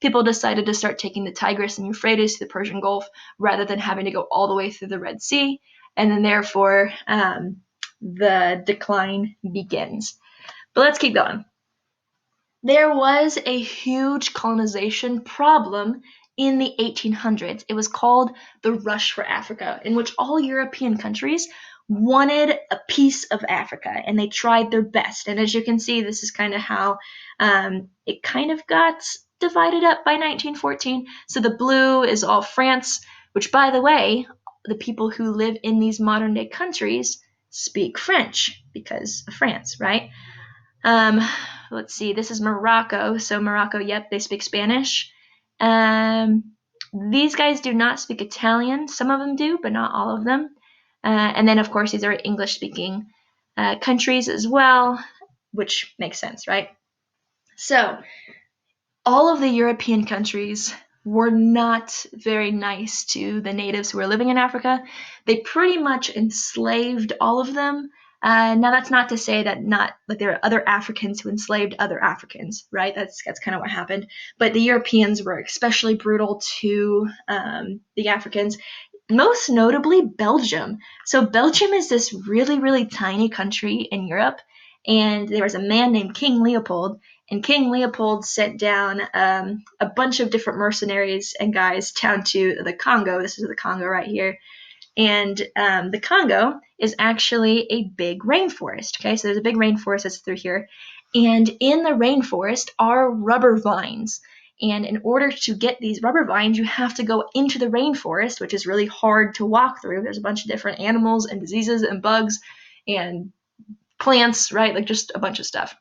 people decided to start taking the Tigris and Euphrates to the Persian Gulf rather than having to go all the way through the Red Sea, and then therefore the decline begins. But let's keep going. There was a huge colonization problem in the 1800s. It was called the Rush for Africa, in which all European countries wanted a piece of Africa, and they tried their best. And as you can see, this is kind of how it kind of got divided up by 1914. So the blue is all France, which, by the way, the people who live in these modern day countries speak French because of France, right? Let's see, this is Morocco. So Morocco, yep, they speak Spanish. These guys do not speak Italian. Some of them do, but not all of them. And then, of course, these are English-speaking countries as well, which makes sense, right? So all of the European countries were not very nice to the natives who were living in Africa. They pretty much enslaved all of them. Now that's not to say that not like there are other Africans who enslaved other Africans, right? That's kind of what happened. But the Europeans were especially brutal to the Africans, most notably Belgium. So Belgium is this really, really tiny country in Europe, and there was a man named King Leopold, and King Leopold sent down a bunch of different mercenaries and guys down to the Congo. This is the Congo right here. And the Congo is actually a big rainforest. Okay, so there's a big rainforest that's through here. And in the rainforest are rubber vines. And in order to get these rubber vines, you have to go into the rainforest, which is really hard to walk through. There's a bunch of different animals and diseases and bugs and plants, right? Like just a bunch of stuff.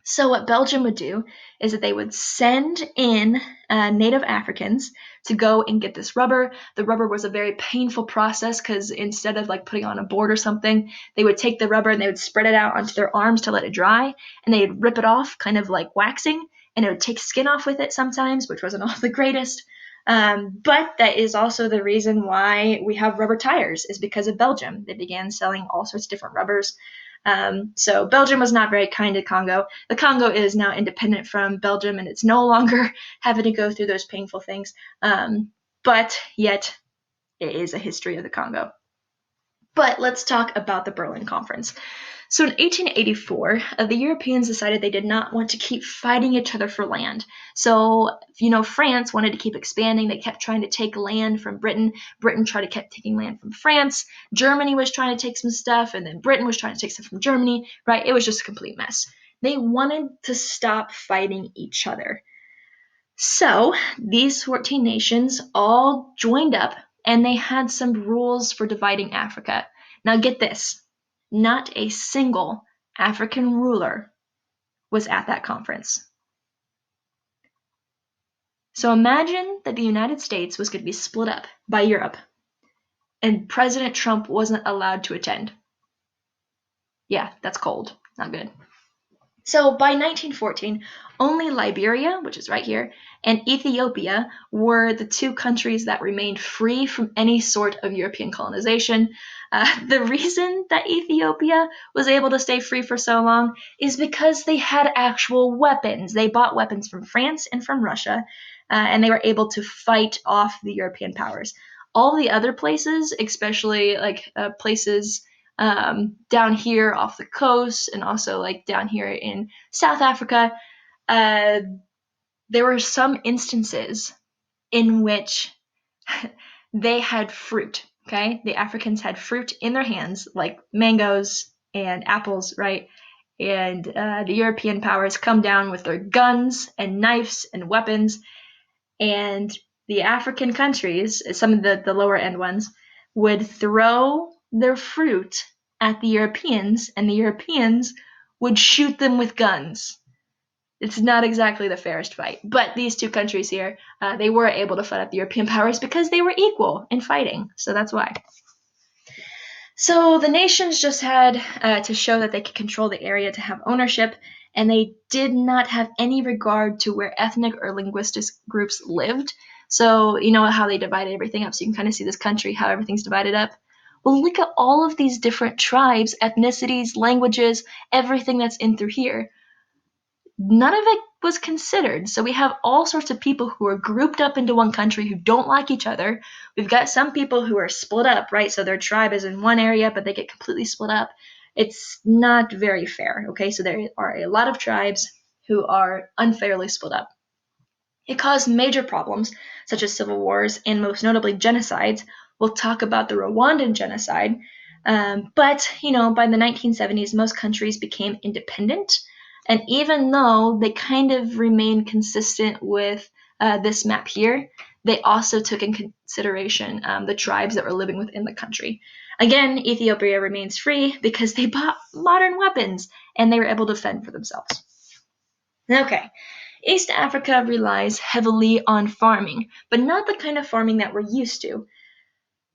So what Belgium would do is that they would send in native Africans to go and get this rubber. The rubber was a very painful process because instead of like putting on a board or something, they would take the rubber and they would spread it out onto their arms to let it dry, and they'd rip it off kind of like waxing, and it would take skin off with it sometimes, which wasn't all the greatest. But that is also the reason why we have rubber tires, is because of Belgium. They began selling all sorts of different rubbers. So Belgium was not very kind to Congo. The Congo is now independent from Belgium, and it's no longer having to go through those painful things. But yet, it is a history of the Congo. But let's talk about the Berlin Conference. So in 1884, the Europeans decided they did not want to keep fighting each other for land. So, France wanted to keep expanding. They kept trying to take land from Britain. Britain kept taking land from France. Germany was trying to take some stuff, and then Britain was trying to take stuff from Germany, right? It was just a complete mess. They wanted to stop fighting each other. So these 14 nations all joined up, and they had some rules for dividing Africa. Now get this. Not a single African ruler was at that conference. So imagine that the United States was going to be split up by Europe, and President Trump wasn't allowed to attend. Yeah, that's cold. Not good. So by 1914, only Liberia, which is right here, and Ethiopia were the two countries that remained free from any sort of European colonization. The reason that Ethiopia was able to stay free for so long is because they had actual weapons. They bought weapons from France and from Russia, and they were able to fight off the European powers. All the other places, especially like places down here off the coast, and also like down here in South Africa, there were some instances in which they had fruit. Okay, the Africans had fruit in their hands, like mangoes and apples, right? And the European powers come down with their guns and knives and weapons, and the African countries, some of the lower end ones, would throw their fruit at the Europeans, and the Europeans would shoot them with guns. It's not exactly the fairest fight, but these two countries here, they were able to fight out the European powers because they were equal in fighting, so that's why. So the nations just had to show that they could control the area to have ownership, and they did not have any regard to where ethnic or linguistic groups lived. So you know how they divided everything up, so you can kind of see this country, how everything's divided up. Well, look at all of these different tribes, ethnicities, languages, everything that's in through here. none of it was considered. So we have all sorts of people who are grouped up into one country who don't like each other. We've got some people who are split up, right? So their tribe is in one area, but they get completely split up. It's not very fair, okay? So there are a lot of tribes who are unfairly split up. It caused major problems, such as civil wars and most notably genocides. We'll talk about the Rwandan genocide. But, by the 1970s, most countries became independent. And even though they kind of remained consistent with this map here, they also took in consideration the tribes that were living within the country. Again, Ethiopia remains free because they bought modern weapons and they were able to fend for themselves. Okay, East Africa relies heavily on farming, but not the kind of farming that we're used to.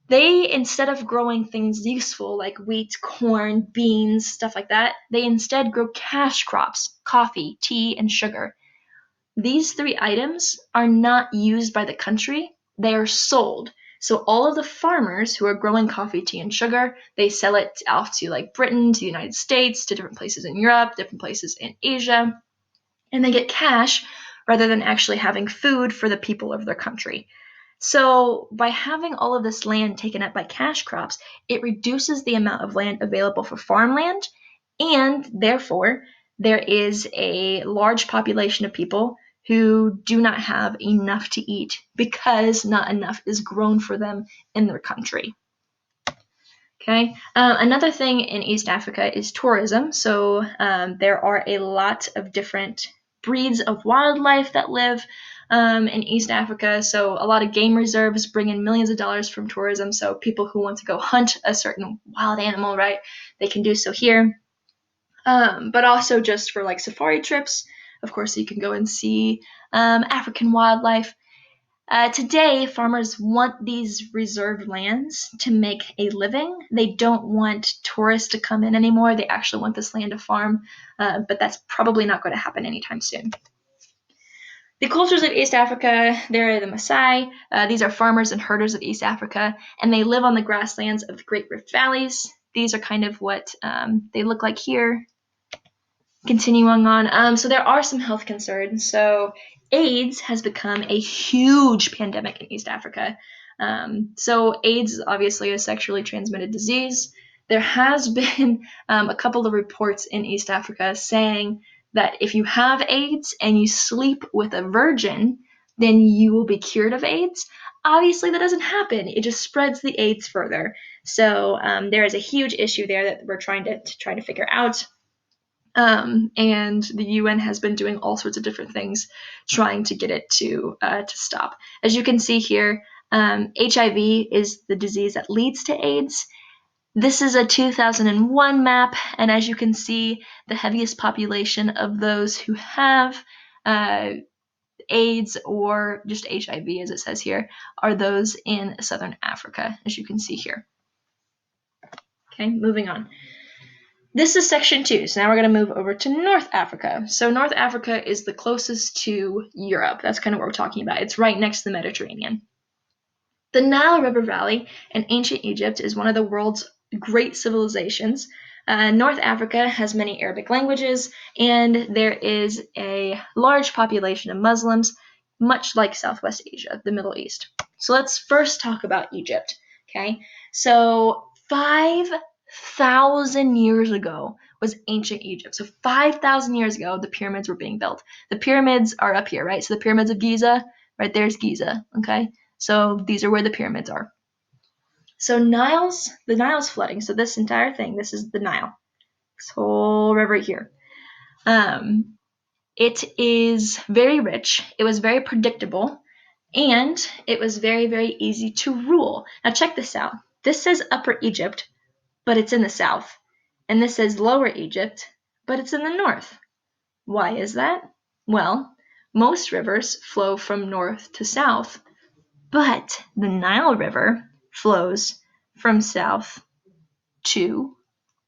They, instead of growing things useful like wheat, corn, beans, stuff like that, they instead grow cash crops, coffee, tea, and sugar. These three items are not used by the country, they are sold. So all of the farmers who are growing coffee, tea, and sugar, they sell it off to like Britain, to the United States, to different places in Europe, different places in Asia, and they get cash rather than actually having food for the people of their country. So by having all of this land taken up by cash crops, it reduces the amount of land available for farmland, and therefore there is a large population of people who do not have enough to eat because not enough is grown for them in their country. Okay. Another thing in East Africa is tourism. So there are a lot of different breeds of wildlife that live in East Africa. So a lot of game reserves bring in millions of dollars from tourism. So people who want to go hunt a certain wild animal, right, they can do so here. But also just for like safari trips, of course, you can go and see African wildlife. Today, farmers want these reserved lands to make a living. They don't want tourists to come in anymore. They actually want this land to farm, but that's probably not going to happen anytime soon. The cultures of East Africa, they're the Maasai. These are farmers and herders of East Africa, and they live on the grasslands of the Great Rift Valleys. These are kind of what they look like here. Continuing on, so there are some health concerns. So AIDS has become a huge pandemic in East Africa. So AIDS is obviously a sexually transmitted disease. There has been a couple of reports in East Africa saying that if you have AIDS and you sleep with a virgin, then you will be cured of AIDS. Obviously, that doesn't happen. It just spreads the AIDS further. So there is a huge issue there that we're trying to figure out. And the UN has been doing all sorts of different things trying to get it to stop. As you can see here, HIV is the disease that leads to AIDS. This is a 2001 map, and as you can see, the heaviest population of those who have AIDS or just HIV, as it says here, are those in Southern Africa, as you can see here. Okay, moving on. This is section 2, so now we're going to move over to North Africa. So North Africa is the closest to Europe. That's kind of what we're talking about. It's right next to the Mediterranean. The Nile River Valley in ancient Egypt is one of the world's great civilizations. North Africa has many Arabic languages, and there is a large population of Muslims, much like Southwest Asia, the Middle East. So let's first talk about Egypt. Okay, so 5,000 years ago was ancient Egypt. So 5,000 years ago, the pyramids were being built. The pyramids are up here, right? So the pyramids of Giza, right there's Giza, okay? So these are where the pyramids are. So the Nile's flooding. So this entire thing, this is the Nile. This whole river here. It is very rich. It was very predictable. And it was very, very easy to rule. Now check this out. This says Upper Egypt, but it's in the south. And this says Lower Egypt, but it's in the north. Why is that? Well, most rivers flow from north to south, but the Nile River flows from south to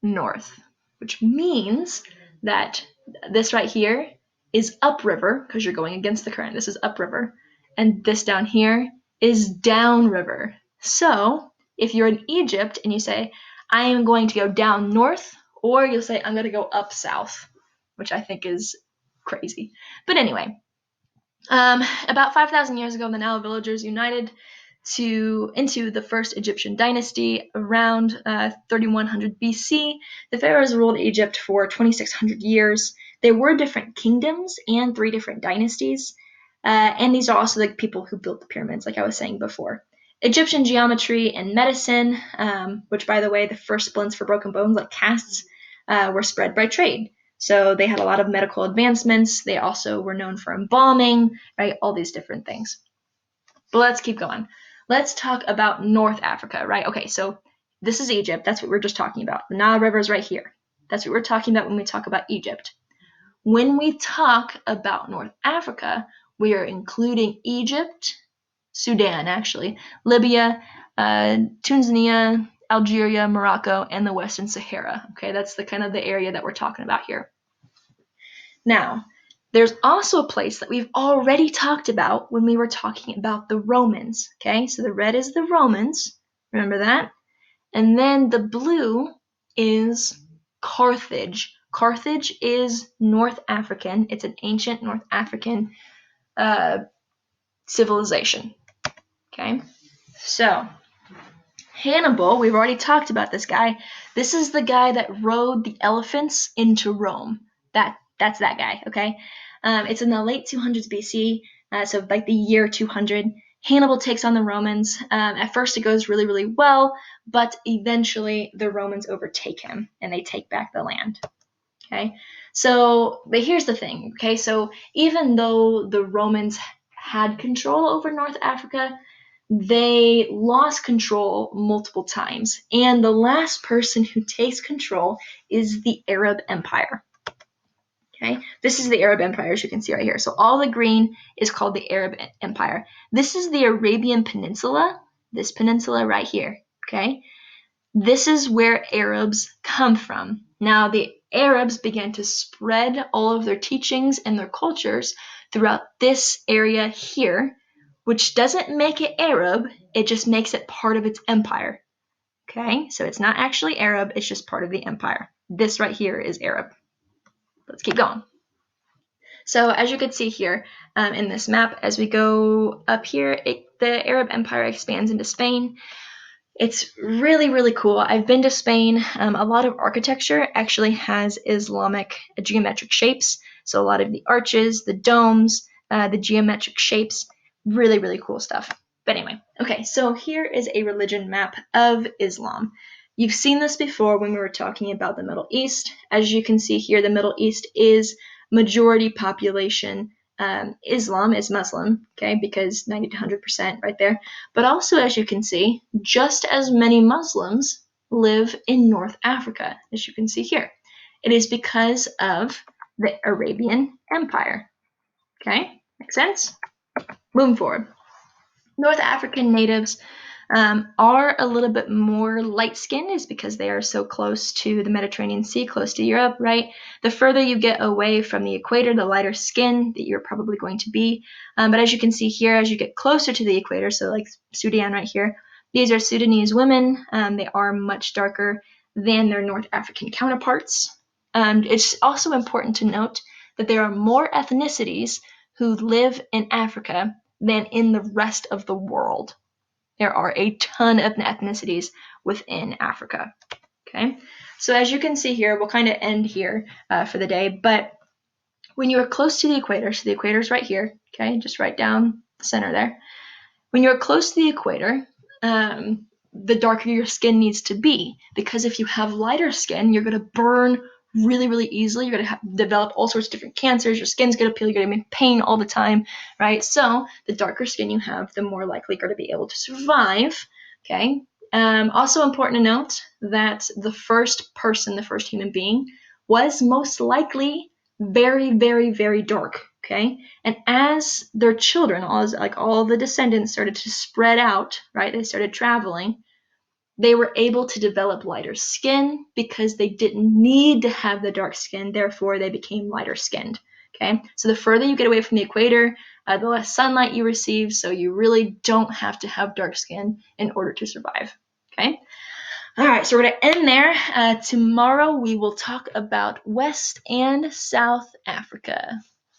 north, which means that this right here is upriver because you're going against the current. This is upriver. And this down here is downriver. So if you're in Egypt and you say, I am going to go down north, or you'll say, I'm going to go up south, which I think is crazy. But anyway, about 5,000 years ago, the Nile villagers united into the first Egyptian dynasty around 3100 BC. The pharaohs ruled Egypt for 2,600 years. There were different kingdoms and 3 different dynasties, and these are also the people who built the pyramids, like I was saying before. Egyptian geometry and medicine, which, by the way, the first splints for broken bones, like casts, were spread by trade. So they had a lot of medical advancements. They also were known for embalming, right? All these different things. But let's keep going. Let's talk about North Africa, right? Okay, so this is Egypt. That's what we we're just talking about. The Nile River is right here. That's what we're talking about when we talk about Egypt. When we talk about North Africa, we are including Egypt, Sudan, actually, Libya, Tunisia, Algeria, Morocco, and the Western Sahara. Okay, that's the kind of the area that we're talking about here. Now, there's also a place that we've already talked about when we were talking about the Romans. Okay, so the red is the Romans. Remember that? And then the blue is Carthage. Carthage is North African. It's an ancient North African civilization. Okay, so Hannibal, we've already talked about this guy. This is the guy that rode the elephants into Rome. That's that guy, okay? It's in the late 200s BC, so like the year 200. Hannibal takes on the Romans. At first it goes really, really well, but eventually the Romans overtake him and they take back the land. Okay, so, but here's the thing, okay? So even though the Romans had control over North Africa, they lost control multiple times. And the last person who takes control is the Arab Empire. Okay, this is the Arab Empire, as you can see right here. So all the green is called the Arab Empire. This is the Arabian Peninsula, this peninsula right here. Okay, this is where Arabs come from. Now, the Arabs began to spread all of their teachings and their cultures throughout this area here, which doesn't make it Arab, it just makes it part of its empire. Okay, so it's not actually Arab, it's just part of the empire. This right here is Arab. Let's keep going. So as you can see here in this map, as we go up here, the Arab Empire expands into Spain. It's really, really cool. I've been to Spain. A lot of architecture actually has Islamic geometric shapes. So a lot of the arches, the domes, the geometric shapes, really, really cool stuff. But anyway, okay, so here is a religion map of Islam. You've seen this before when we were talking about the Middle East. As you can see here, the Middle East is majority population. Islam is Muslim, okay, because 90 to 100% right there. But also, as you can see, just as many Muslims live in North Africa, as you can see here. It is because of the Arabian Empire. Okay, makes sense? Moving forward. North African natives are a little bit more light-skinned is because they are so close to the Mediterranean Sea, close to Europe, right? The further you get away from the equator, the lighter skin that you're probably going to be. But as you can see here, as you get closer to the equator, so like Sudan right here, these are Sudanese women. They are much darker than their North African counterparts. It's also important to note that there are more ethnicities who live in Africa than in the rest of the world. There are a ton of ethnicities within Africa. Okay, so as you can see here, we'll kind of end here for the day, but when you are close to the equator, so the equator is right here, okay, just right down the center there. When you're close to the equator, the darker your skin needs to be, because if you have lighter skin, you're going to burn really, really easily. You're going to develop all sorts of different cancers. Your skin's going to peel. You're going to be in pain all the time, right? So the darker skin you have, the more likely you're going to be able to survive, okay? Also important to note that the first person, the first human being, was most likely very, very, very dark, okay? And as their children, all the descendants started to spread out, right? They started traveling. They were able to develop lighter skin because they didn't need to have the dark skin. Therefore, they became lighter skinned. Okay, so the further you get away from the equator, the less sunlight you receive. So you really don't have to have dark skin in order to survive. Okay. All right, so we're going to end there. Tomorrow we will talk about West and South Africa.